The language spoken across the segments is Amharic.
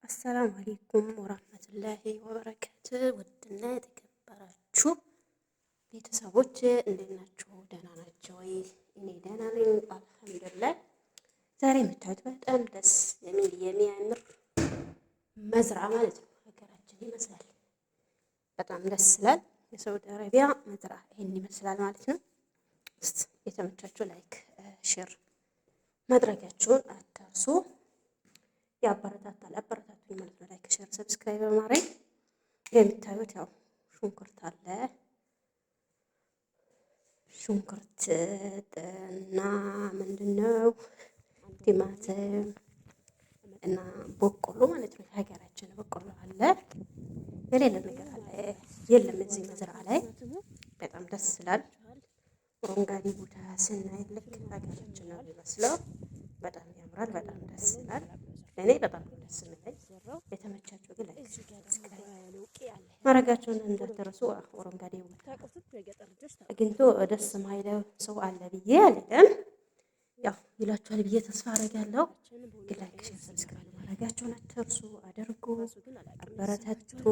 አሰላሙ አሌይኩም ወራህመቱላሂ ወበረካቱ። ውድና የተከበራችሁ ቤተሰቦች እንዴት ናችሁ? ደህና ናቸው ወይ? እኔ ደህና ነኝ አልሐምዱሊላህ። ዛሬ የምታዩት በጣም ደስ የሚል የሚያምር መዝራ ማለት ነው። ሀገራችን ይመስላል። በጣም ደስ ይላል። የሳውዲ አረቢያ መዝራ ይሄን ይመስላል ማለት ነው። እስቲ የተመቻችሁ ላይክ ሼር ማድረጋችሁን አትርሱ። ያበረታታል አበረታቱኝ ማለት ነው። ላይክ ሼር ሰብስክራይብ በማድረግ የምታዩት ያው ሽንኩርት አለ። ሽንኩርት እና ምንድነው ቲማቲም እና በቆሎ ማለት ነው። ሀገራችን በቆሎ አለ። የሌለ ነገር አለ የለም እዚህ መዝራ ላይ በጣም ደስ ይላል። አረንጓዴ ቦታ ስናይ ልክ ሀገራችን ነው የሚመስለው። በጣም ያምራል። በጣም ደስ ይላል። እኔ በጣም ደስ የሚለኝ የተመቻቸው ግን ላይክ ማድረጋቸውን እንዳትረሱ። አረንጓዴ ቦታ አግኝቶ ደስ ማይለው ሰው አለ ብዬ አልልም። ያው ይላችኋል ብዬ ተስፋ አደርጋለሁ። ግን ላይክ ሼር ሰብስክራይብ ማድረጋቸውን አትርሱ። አድርጉ፣ አበረታቱ።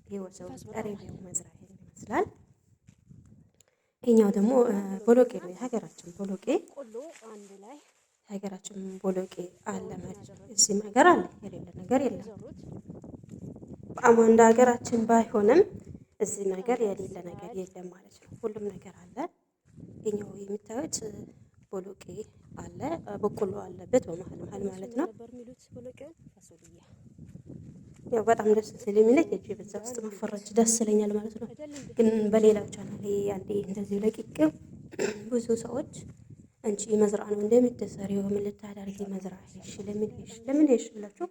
የወሰው አረቢያው መዝራ ይመስላል። ይሄኛው ደግሞ ቦሎቄ ነው። የሀገራችን ቦሎቄ ሀገራችን ቦሎቄ አለ ማለት እዚህ ነገር አለ የሌለ ነገር የለም። በጣም እንደ ሀገራችን ባይሆንም እዚህ ነገር የሌለ ነገር የለም ማለት ነው። ሁሉም ነገር አለ። ይሄኛው የምታዩት ቦሎቄ አለ፣ በቆሎ አለበት በመሀል መሀል ማለት ነው። ያው በጣም ደስ ስለሚለኝ እጄ በዛ ውስጥ መፈረጅ ደስ ይለኛል ማለት ነው። ግን በሌላው ቻናል አንዴ እንደዚህ ለቅቄው ብዙ ሰዎች አንቺ መዝራ ነው እንደምትሰሪው ምን ልታደርጊ መዝራ እሺ ለምን እሺ ብላችሁ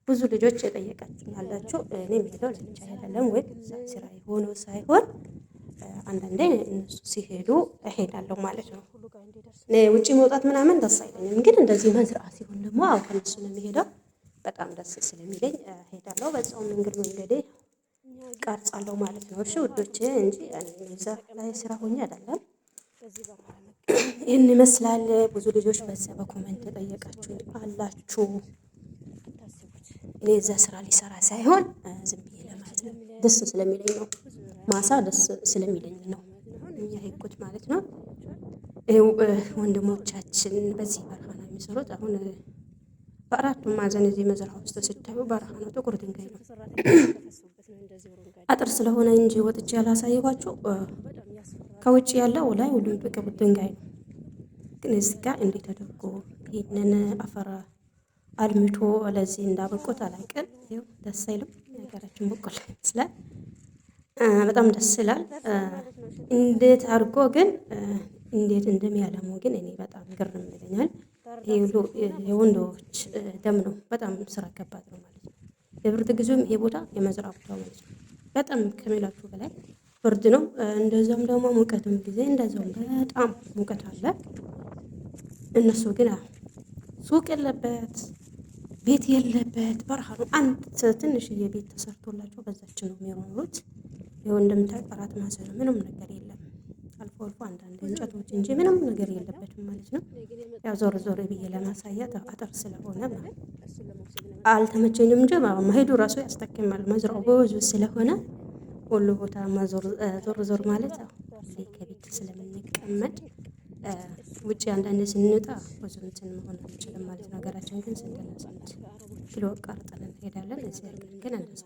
ብዙ ልጆች የጠየቃችሁኝ አላችሁ። እኔ የምሄደው ለብቻ አይደለም ወይ ስራ ሆኖ ሳይሆን አንዳንዴ እነሱ ሲሄዱ እሄዳለሁ ማለት ነው። ውጪ መውጣት ምናምን ደስ አይለኝም። ግን እንደዚህ መዝራ ሲሆን ደግሞ አዎ ከነሱ ነው የሚሄደው። በጣም ደስ ስለሚለኝ ሄዳለሁ። በዛው መንገዴ ቀርጻለሁ ማለት ነው። እሺ ውዶቼ እንጂ እኔ እዛ ላይ ስራ ሆኜ አይደለም። ይህን ይመስላል። ብዙ ልጆች በዛ በኮሜንት ተጠየቃችሁ አላችሁ። እኔ እዛ ስራ ሊሰራ ሳይሆን ዝም ብዬ ለማለት ነው። ደስ ስለሚለኝ ነው። ማሳ ደስ ስለሚለኝ ነው የሄድኩት ማለት ነው። ይኸው ወንድሞቻችን በዚህ በረሃ ነው የሚሰሩት። አሁን በአራቱም ማዕዘን እዚህ መዝራ ውስጥ ስታዩ በረሃ ነው፣ ጥቁር ድንጋይ ነው። አጥር ስለሆነ እንጂ ወጥቼ ያላሳየኋችሁ ከውጭ ያለው ላይ ሁሉም ጥቁር ድንጋይ ነው። ግን እዚህ ጋር እንዴት ተደርጎ ይህንን አፈር አልምቶ ለዚህ እንዳበቁት አላውቅም። ይኸው ደስ አይልም? ነገራችን በቆሎ ይመስላል። በጣም ደስ ይላል። እንዴት አድርጎ ግን እንዴት እንደሚያለሙ ግን እኔ በጣም ግርም ይለኛል። ይሄ ሁሉ የወንዶች ደም ነው። በጣም ስራ ከባድ ነው ማለት ነው። የብርድ ጊዜም ይሄ ቦታ የመዝራ ቦታ ማለት ነው። በጣም ከሚላችሁ በላይ ብርድ ነው። እንደዛም ደግሞ ሙቀትም ጊዜ እንደዛም በጣም ሙቀት አለ። እነሱ ግን ሱቅ የለበት ቤት የለበት በረሃ ነው። አንድ ትንሽዬ ቤት ተሰርቶላቸው በዛች ነው የሚኖሩት። ይኸው እንደምታውቁ አራት ማዕዘን ምንም ነገር የለም። አልፎ አልፎ አንዳንድ እንጨቶች እንጂ ምንም ነገር የለበትም ማለት ነው። ያው ዞር ዞር ብዬ ለማሳየት አጥር ስለሆነ አልተመቸኝም እንጂ መሄዱ ራሱ ያስጠቅማል። መዝራው ብዙ ስለሆነ ሁሉ ቦታ ዞር ዞር ማለት ከቤት ስለምንቀመጥ ውጭ አንዳንድ ስንወጣ ብዙ እንትን መሆን አንችልም ማለት ነው። ሀገራችን ግን ስንት ኪሎ ቀርጠን እንሄዳለን። እዚህ ሀገር ግን እንደዛ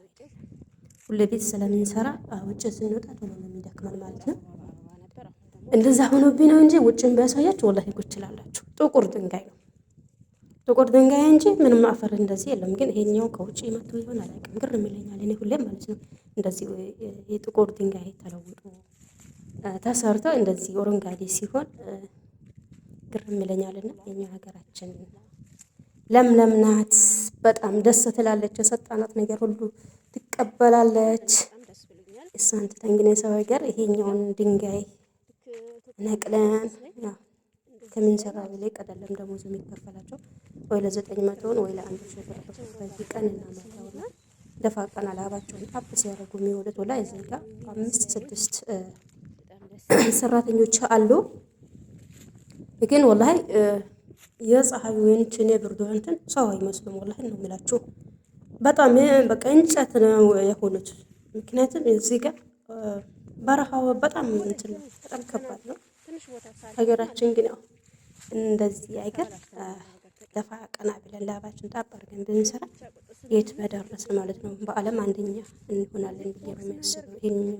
ሁሌ ቤት ስለምንሰራ ውጭ ስንወጣ ቶሎ ነው የሚደክመን ማለት ነው። እንደዛ ሆኖብኝ ነው እንጂ ውጭን ቢያሳያችሁ ወላሂ ጉድ ትላላችሁ። ጥቁር ድንጋይ ነው፣ ጥቁር ድንጋይ እንጂ ምንም አፈር እንደዚህ የለም። ግን ይሄኛው ከውጭ መጥቶ ይሆን አላውቅም። ግርም ይለኛል እኔ ሁሌም ማለት ነው። እንደዚህ የጥቁር ድንጋይ ተለውጦ ተሰርቶ እንደዚህ አረንጓዴ ሲሆን ግርም ይለኛልና የኛ ሀገራችን ለምለም ናት። በጣም ደስ ትላለች። የሰጣናት ነገር ሁሉ ትቀበላለች። እሷን ትተን ግን የሰው ሀገር ይሄኛውን ድንጋይ ነቅለን ከምንሰራ በላይ ቀደለም ደሞዝ የሚከፈላቸው ወይ ለ900 ወይ ለ1000 ብር በዚህ ቀን እናመጣውና ደፋ ቀና ላባቸውን ጣብ ሲያደርጉ የሚወዱት ወላ እዚህ ጋር 5-6 ሰራተኞች አሉ። ግን ወላሂ የፀሐዩ እንትን የብርዱ እንትን ሰው አይመስሉም። ወላሂ ነው የምላችሁ። በጣም በቃ እንጨት ነው የሆኑት። ምክንያቱም እዚህ ጋር በረሃው በጣም እንትን ነው፣ በጣም ከባድ ነው። ሀገራችን ግን ያው እንደዚህ አይገር ደፋ ቀና ብለን ላባችን ጣብ አድርገን ብንሰራ የት በደረስን ማለት ነው። በዓለም አንደኛ እንሆናለን ብዬ ነው የሚያስበው ይህንን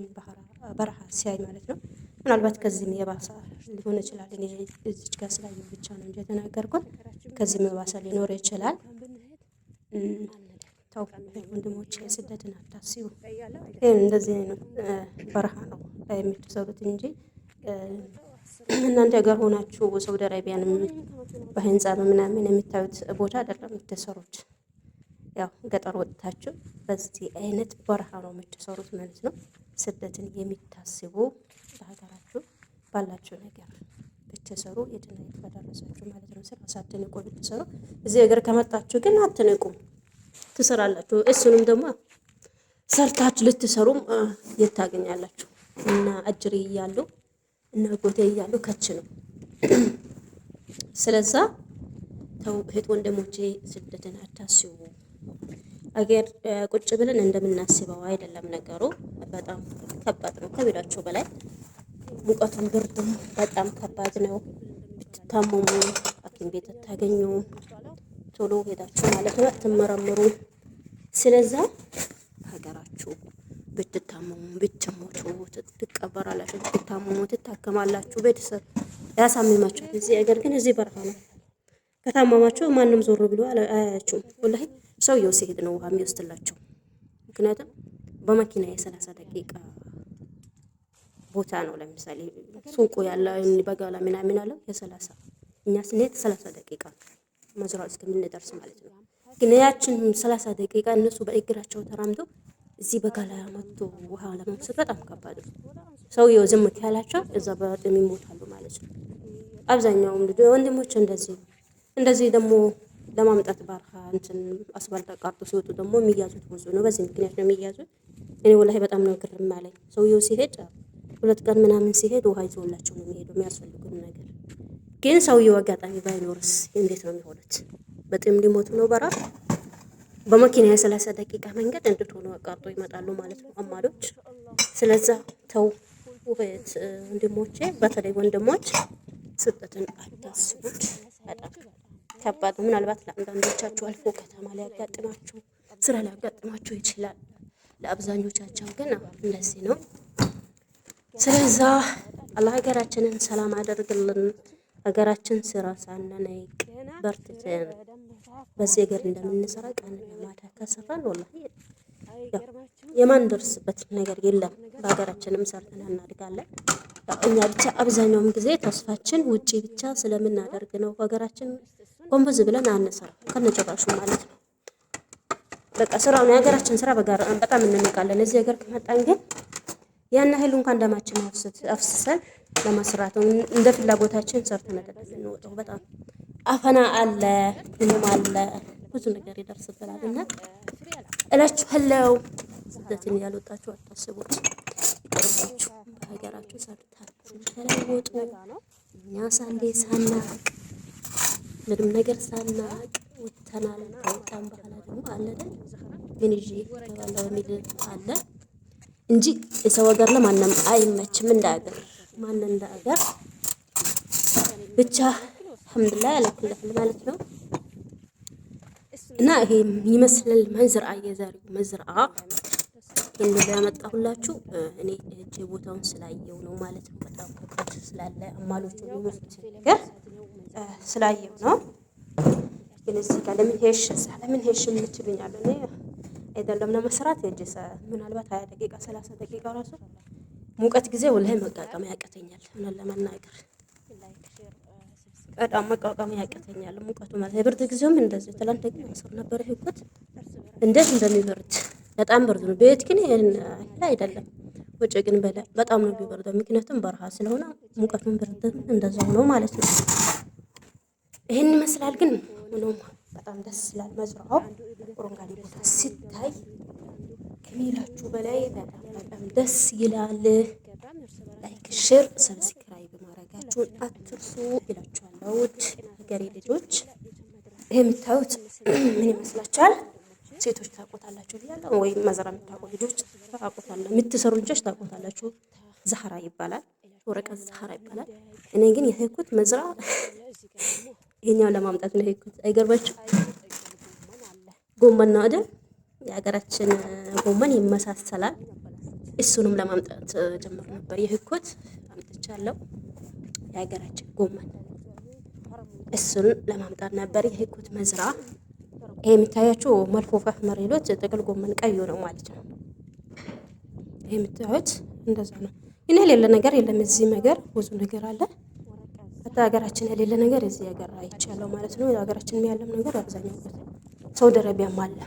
በረሃ ሲያይ ማለት ነው። ምናልባት ከዚህም የባሰ ሊሆን ይችላል። እኔ እዚች ጋር ስላየሁ ብቻ ነው እንጂ የተናገርኩት ከዚህም የባሰ ሊኖር ይችላል። ተው ወንድሞቼ ስደትን አታስቡ። ይህን እንደዚህ ነው በረሃ ነው የምትሰሩት እንጂ እናንተ ጋር ሆናችሁ ሳውዲ አረቢያን በህንፃ በምናምን የምታዩት ቦታ አይደለም የምትሰሩት። ያው ገጠር ወጥታችሁ በዚህ አይነት በረሃ ነው የምትሰሩት ማለት ነው። ስደትን የሚታስቡ በሀገራችሁ ባላችሁ ነገር ብትሰሩ የትና የት በደረሳችሁ ማለት ነው። ስራ ሳትንቁ ብትሰሩ እዚህ ሀገር ከመጣችሁ ግን አትንቁም፣ ትሰራላችሁ። እሱንም ደግሞ ሰርታችሁ ልትሰሩም የት ታገኛላችሁ? እና አጅሪ እያሉ እና ጎቴ እያሉ ከች ነው። ስለዛ ተው እህት ወንድሞቼ ስደትን አታስቡ። አገር ቁጭ ብለን እንደምናስበው አይደለም ነገሩ። በጣም ከባድ ነው ከቢላችሁ በላይ። ሙቀቱን ብርዱም በጣም ከባድ ነው። ብትታመሙ ሐኪም ቤት ታገኙ ቶሎ ሄዳችሁ ማለት ነው አትመረምሩ። ስለዛ ሀገራችሁ ብትታመሙ ብትሞቱ ትቀበራላችሁ፣ ብትታመሙ ትታከማላችሁ፣ ቤተሰብ ያሳምማችሁ። እዚህ ሀገር ግን እዚህ በረሃ ነው። ከታመማችሁ ማንም ዞር ብሎ አያያችሁም። ወላሂ ሰውየው ሲሄድ ነው ውሃ የሚወስድላቸው። ምክንያቱም በመኪና የ30 ደቂቃ ቦታ ነው። ለምሳሌ ሱቁ ያለ በጋላ ምናምን አለው የ30 እኛ ስንሄድ 30 ደቂቃ መዝራው እስከምንደርስ ማለት ነው። ግን ያችን 30 ደቂቃ እነሱ በእግራቸው ተራምደው እዚህ በጋላ መጥቶ ውሃ ለመውሰድ በጣም ከባድ ነው። ሰውየው ዝም ካላቸው እዛ በጥም ይሞታሉ ማለት ነው። አብዛኛውም ልጅ ወንድሞች እንደዚህ ደግሞ ለማምጣት ባርካ እንትን አስፋልት አቃርጦ ሲወጡ ደግሞ የሚያዙት ብዙ ነው። በዚህ ምክንያት ነው የሚያዙት። እኔ ወላሂ በጣም ነው ግርም አለኝ። ሰውየው ሲሄድ 2 ቀን ምናምን ሲሄድ ውሃ ይዞላቸው ነው የሚሄደው የሚያስፈልጉን ነገር። ግን ሰውየው አጋጣሚ ባይኖርስ እንዴት ነው የሚሆኑት? በጥም ሊሞቱ ነው በራፍ በመኪና የ30 ደቂቃ መንገድ እንድትሆኑ አቃርጦ ይመጣሉ ማለት ነው አማዶች። ስለዛ ተው ውበት ወንድሞቼ፣ በተለይ ወንድሞች ስደትን አታስቡት። በጣም ከባድ ነው። ምናልባት ለአንዳንዶቻችሁ አልፎ ከተማ ሊያጋጥማችሁ ስራ ሊያጋጥማችሁ ይችላል። ለአብዛኞቻቸው ግን እንደዚህ ነው። ስለዛ አላህ ሀገራችንን ሰላም አደርግልን። ሀገራችን ስራ ሳንነቅ በርትተን በዚህ ሀገር እንደምንሰራ ቀን ለማታ ከሰራን ወላሂ የማንደርስበት ነገር የለም። በሀገራችንም ሰርተን እናድጋለን። እኛ ብቻ አብዛኛውም ጊዜ ተስፋችን ውጪ ብቻ ስለምናደርግ ነው። ሀገራችን ጎንበዝ ብለን አንሰራ ከነጨራሹ ማለት ነው። በቃ ስራው ነው የሀገራችን ስራ በጣም እንንቃለን። እዚህ ሀገር ከመጣን ግን ያን ያህል እንኳን ደማችን አፍስሰን ለመስራት እንደ ፍላጎታችን ሰርተን አይደለም የምንወጣው። በጣም አፈና አለ፣ ምንም አለ፣ ብዙ ነገር ይደርስብናል። እና እላችኋለሁ ስደትን ያልወጣችሁ አታስቡት፣ ይቀርባችሁ። በሀገራችሁ ሰርታችሁ ተለወጡ። እኛ ሳንዴ ሳናቅ ምንም ነገር ሳናቅ ወጥተናል። ከወጣን በኋላ ደግሞ አለደ ምን ይዤ እገባለሁ የሚል አለ እንጂ የሰው ሀገር ለማንም አይመችም። እንደ ሀገር ማን እንደ ሀገር ብቻ አልሐምዱሊላህ አለኩልህ ማለት ነው። እና ይሄ ይመስላል መንዝራ የዛሬው መንዝራ ይሄን ያመጣሁላችሁ እኔ እጄ ቦታውን ስላየው ነው ማለት ነው። በጣም ከብት ስላለ አማሎቹ የሚመስሉት ነገር ስላየው ነው። ግን እዚህ ጋር ለምን ሄሽ የምትሉኛል እኔ አይደለም ለመስራት የጀሰ ምናልባት 20 ደቂቃ 30 ደቂቃ ራሱ ሙቀት ጊዜ ወላሂ መቋቋም ያቀተኛል። እውነት ለመናገር በጣም መቋቋም ያቀተኛል ሙቀቱ ማለት የብርድ ጊዜውም እንደዚህ ትላንት ግን አስር ነበር ይሁት እንዴት እንደሚበርድ በጣም ብርድ ነው። ቤት ግን ይሄን አይደለም ወጪ ግን በጣም ነው የሚበርደው። ምክንያቱም በረሃ ስለሆነ ሙቀቱን ብርድም እንደዛው ነው ማለት ነው። ይሄን ይመስላል ግን ሆኖም በጣም ደስ ይላል። መዝራው ኦሮንጋዴ ቦታ ሲታይ ከሚላችሁ በላይ በጣም ደስ ይላል። ላይክ ሼር ሰብስክራይብ ማድረጋችሁን አትርሱ እላችኋለሁ። ውድ ሀገሬ ልጆች ይሄ የምታዩት ምን ይመስላችኋል? ሴቶች ታውቁታላችሁ ብያለሁ፣ ወይም መዝራ የምታውቁ ልጆች ታውቁታላችሁ፣ የምትሰሩ ልጆች ታውቁታላችሁ። ዛህራ ይባላል፣ ወረቀት ዛህራ ይባላል። እኔ ግን የሄድኩት መዝራ ይሄኛው ለማምጣት ነው የሄድኩት። አይገርባችሁ? ጎመን ነው አይደል? የሀገራችን ጎመን ይመሳሰላል። እሱንም ለማምጣት ጀምር ነበር የሄድኩት። አምጥቻለሁ የሀገራችን ጎመን፣ እሱን ለማምጣት ነበር የሄድኩት መዝራ። ይሄ የሚታያችሁ መልፎፋ መሬሎች ጥቅል ጎመን ቀዩ ነው ማለት ነው። ይሄ የምታዩት እንደዛ ነው። ግን የሌለ ነገር የለም እዚህ ነገር ብዙ ነገር አለ። ሀታ ሀገራችን የሌለ ነገር እዚህ ሀገር አይቻለሁ ማለት ነው። ሀገራችን ያለም ነገር አብዛኛው ሳውዲ አረቢያም አለ።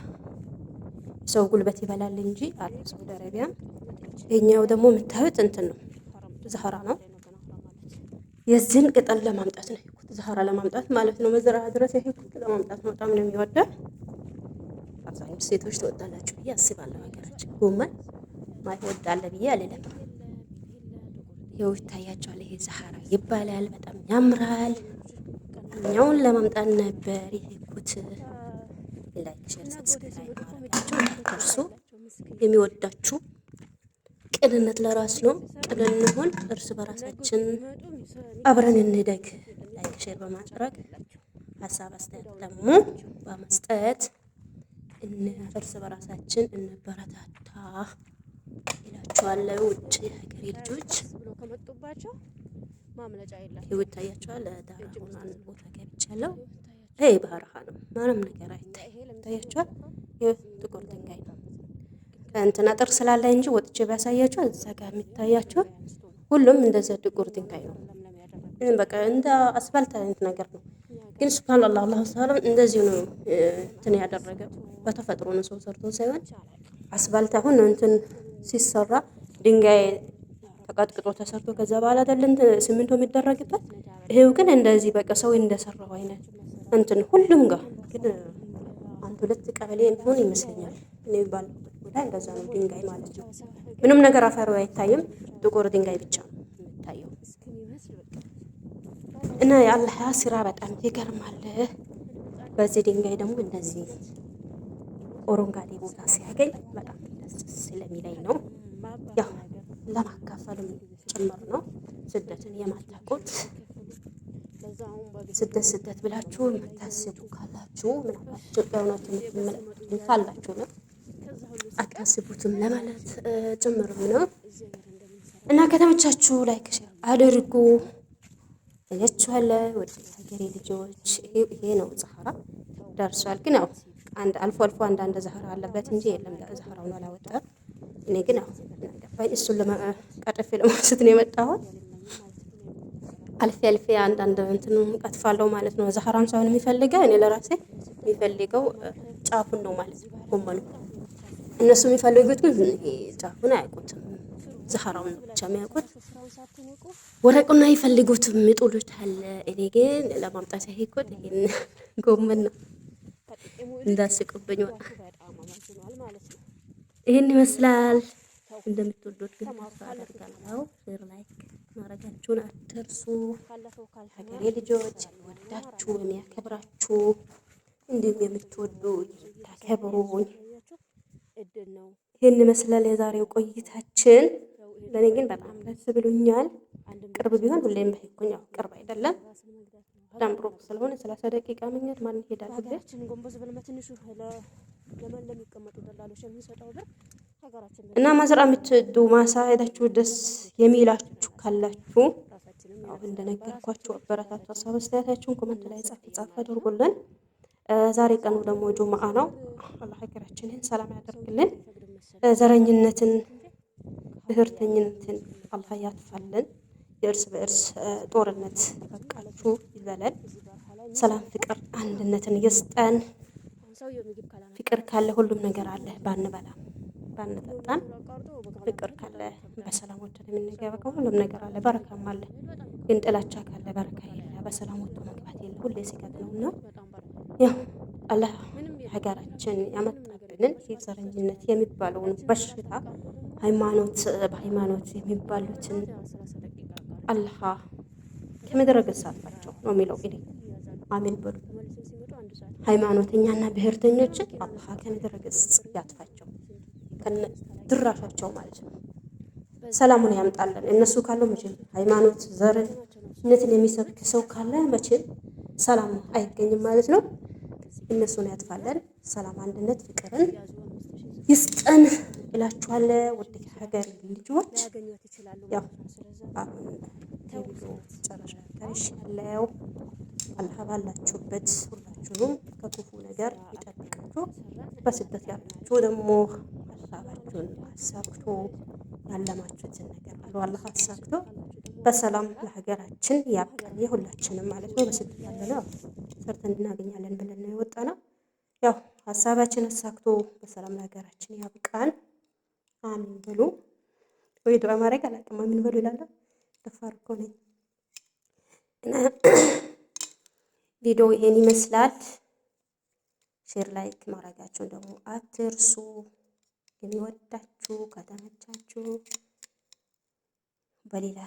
ሰው ጉልበት ይበላል እንጂ አለ ሳውዲ አረቢያም። ይሄኛው ደግሞ የምታዩት እንትን ነው፣ ዛህራ ነው። የዚህን ቅጠል ለማምጣት ነው የሄድኩት፣ ዛህራ ለማምጣት ማለት ነው። መዝራ ድረስ የሄድኩት ለማምጣት ነው። በጣም ነው የሚወደው። አብዛኞቹ ሴቶች ትወዳላችሁ ብዬ አስባለሁ። ሀገራችን ጎመን ማይወድ አለ ብዬ አልልም። ይኸው ይታያቸዋል። ይሄ ዛህራ ይባላል። በጣም ያምራል። እኛውን ለማምጣት ነበር የሄድኩት። ላይክ፣ ሼር፣ ሰብስክራይብ ማድረጋችሁ አትርሱ። የሚወዳችሁ ቅንነት ለራስ ነው። ቅን እንሆን፣ እርስ በራሳችን አብረን እንደግ። ላይክ ሼር በማድረግ ሀሳብ አስተያየት ደግሞ በመስጠት እርስ በራሳችን እንበረታታ ይላችኋለሁ። ውድ የሀገሬ ልጆች ይታያችኋል። ዳራ ሆኖ አንድ ቦታ ገብቻለሁ። ይሄ በረሃ ነው፣ ምንም ነገር አይታይም። ይታያችኋል። ጥቁር ድንጋይ ነው። እንትና ጥር ስላለ እንጂ ወጥቼ ቢያሳያችሁ እዛ ጋር የሚታያችሁ ሁሉም እንደዛ ጥቁር ድንጋይ ነው። በቃ እንደ አስፋልት አይነት ነገር ነው። ግን ሱብሃንአላህ አላህ ሰላም እንደዚህ ነው እንትን ያደረገ በተፈጥሮ ነው፣ ሰው ሰርቶ ሳይሆን አስፋልት። አሁን እንትን ሲሰራ ድንጋይ ተቀጥቅጦ ተሰርቶ ከዛ በኋላ አይደለም ሲሚንቶ የሚደረግበት። ይሄው ግን እንደዚህ በቃ ሰው እንደሰራው አይነት እንትን ሁሉም ጋር ግን አንድ ሁለት ቀበሌ እንሆን ይመስለኛል እኔ ባለሁበት ቦታ እንደዛ ነው። ድንጋይ ማለት ነው። ምንም ነገር አፈሩ አይታይም፣ ጥቁር ድንጋይ ብቻ ነው የሚታየው። እና የአላህ ስራ በጣም ይገርማል። በዚህ ድንጋይ ደግሞ እንደዚህ ኦሮንጋዴ ቦታ ሲያገኝ በጣም ደስ ስለሚለኝ ነው። ያው ለማካፈልም ጭምር ነው። ስደትን የማታውቁት ስደት ብላችሁ የምታስቡ ካላችሁ ምናልባት ኢትዮጵያውያኖች የምትመለከቱ ካላችሁ ነው አታስቡትም ለማለት ጭምርም ነው። እና ከተመቻችሁ ላይክ ሼር አድርጉ እያችኋለሁ። ወደ ሀገሬ ልጆች ይሄ ነው ዛህራ ደርሷል። ግን ያው አንድ አልፎ አንዳንድ ዛህራ አለበት እንጂ የለም ዛህራውን አላወጣም። እኔ ግን ያው ገባኝ እሱን ለቀጠፍ ለማለት ነው የመጣሁት። አልፌ አንዳንድ እንትን ቀጥፋለሁ ማለት ነው። ዛህራን ሳይሆን የሚፈልገው እኔ ለራሴ የሚፈልገው ጫፉን ነው ማለት ነው። ጎመኑ እነሱ የሚፈልጉት ግን ይሄ ጫፉን አያውቁትም። ዛህራውን ነው ብቻ የሚያውቁት። ወረቁና ይፈልጉትም ይጥሉታል። እኔ ግን ለማምጣት የሄድኩት ይሄን ጎመን ነው። እንዳስቁብኝ ይሄን ይመስላል። እንደምትወዱት ግን ተስፋ አደርጋለሁ። ሼር ላይክ ማድረጋችሁን አትርሱ። ሀገሬ ልጆች የሚወዳችሁ የሚያከብራችሁ እንዲሁም የምትወዱ የምታከብሩኝ ይህን ይመስላል የዛሬው ቆይታችን። ለእኔ ግን በጣም ደስ ብሎኛል። ቅርብ ቢሆን ሁሌም በሄድኩኝ፣ ያው ቅርብ አይደለም በጣም ሩቅ ስለሆነ 30 ደቂቃ መንገድ ማን ይሄዳል? እና ማዝራ የምትወዱ ማሳ ሄዳችሁ ደስ የሚላችሁ ካላችሁ አሁን እንደነገርኳችሁ አበረታቱ። ሀሳብ አስተያየታችሁን ኮሜንት ላይ ጻፍ አድርጉልን። ዛሬ ቀኑ ደግሞ ጁምአ ነው። አላህ ሀገራችንን ሰላም ያደርግልን። ዘረኝነትን፣ ብሔርተኝነትን አላህ ያጥፋልን። የእርስ በእርስ ጦርነት በቃችሁ ይበለን። ሰላም፣ ፍቅር፣ አንድነትን ይስጠን። ፍቅር ካለ ሁሉም ነገር አለ። ባንበላም ባንጠጣም ፍቅር ካለ በሰላም ወጥቶ የምንገባ ሁሉም ነገር አለ። በረካም አለ። ግን ጥላቻ ካለ በረካ የለ። በሰላም ወጥቶ መግባት የለ። ሁሌ ስጋት ነውና ያው አላህ ሀገራችን ያመጣብንን የዘረኝነት የሚባለውን በሽታ በሃይማኖት የሚባሉትን አላህ ከምድረ ገጽ አጥፋቸው ነው የሚለው። እንግዲህ አሜን በሉ። ሃይማኖተኛና ብሔርተኞችን አላህ ከምድረ ገጽ ያጥፋቸው ከነ ድራሻቸው ማለት ነው። ሰላሙን ያምጣልን። እነሱ ካለው መቼም ሃይማኖት ዘርነትን የሚሰብክ ሰው ካለ መቼም ሰላም አይገኝም ማለት ነው። እነሱን ያጥፋለን። ሰላም፣ አንድነት፣ ፍቅርን ይስጠን እላችኋለሁ። ውድ ሀገር ልጆች ያው አሁን ቪዲዮ ጨረሻ ያለው አላህ ባላችሁበት ሁላችሁም ከክፉ ነገር ይጠብቃችሁ። በስደት ያላችሁ ደግሞ ሀሳባችሁን አሳክቶ ያለማችሁትን ነገር አላህ አሳክቶ በሰላም ለሀገራችን ያብቃን የሁላችንም ማለት ነው። በስደት ያለነው ሰርተን እናገኛለን ብለን ነው የወጣነው። ያው ሀሳባችን አሳክቶ በሰላም ለሀገራችን ያብቃን። አሚን ብሉ። ወይ ዱዓ ማድረግ አላውቅም። አሚን በሉ ይላል። ደፋር እኮ ነኝ። እና ቪዲዮ ይሄን ይመስላል። ሼር ላይክ ማድረጋችሁን ደግሞ አትርሱ። የሚወዳችሁ ከተመቻችሁ በሌላ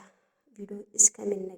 ቪዲዮ እስከምንገናኝ